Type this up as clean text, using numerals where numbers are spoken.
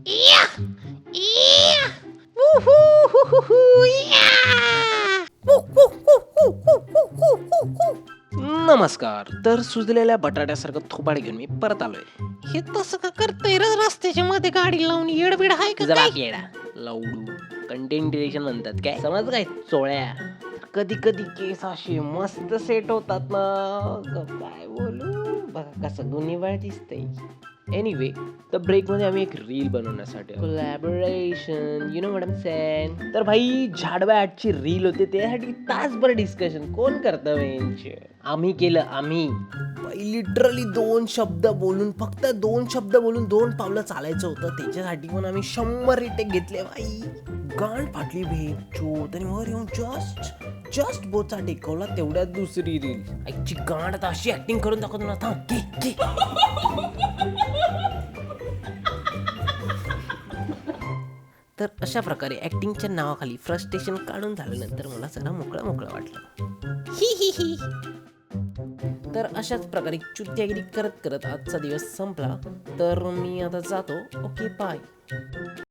या! या! उहू, हु, हु, हु, या! नमस्कार. तर सुजलेल्या बटाट्यासारखं थोबाड घेऊन मी परत आलोय. हे तसं का करतंय रे रस्त्याच्या मध्ये गाडी लावून येडबीड आहे का काय? येडा लावडू कंटेंट क्रिएशन म्हणतात काय समज काय चोळ्या. कधी कधी केस असे मस्त सेट होतात ना काय बोलू बघा कसं गुन्हेगार दिसतंय. एनिवे तर ब्रेक मध्ये आम्ही एक रील बनवण्यासाठी collaboration you know what I am saying. तर भाई झाडवा ची रील होते त्यासाठी तासभर डिस्कशन कोण करतं यांचे आम्ही केलं आम्ही लिटरली 2 शब्द बोलून फक्त 2 शब्द बोलून 2 पावलं चालायचं होतं त्याच्यासाठी पण आम्ही 100 रिटेक घेतले भाई. गांड फाटली भेटो आणि वर येऊन जस्ट बोचा टेकवला तेवढ्यात दुसरी रील आईची गांड आता अशी ऍक्टिंग करून दाखवतो ना थांब की तर अशा प्रकारे ऍक्टिंगच्या नावाखाली फ्रस्ट्रेशन काढून झाल्यानंतर मला जरा मोकळं वाटलं. ही तर अशाच प्रकारे चुत्यागिरी करत करत आजचा दिवस संपला. तर मी आता जातो. Okay bye.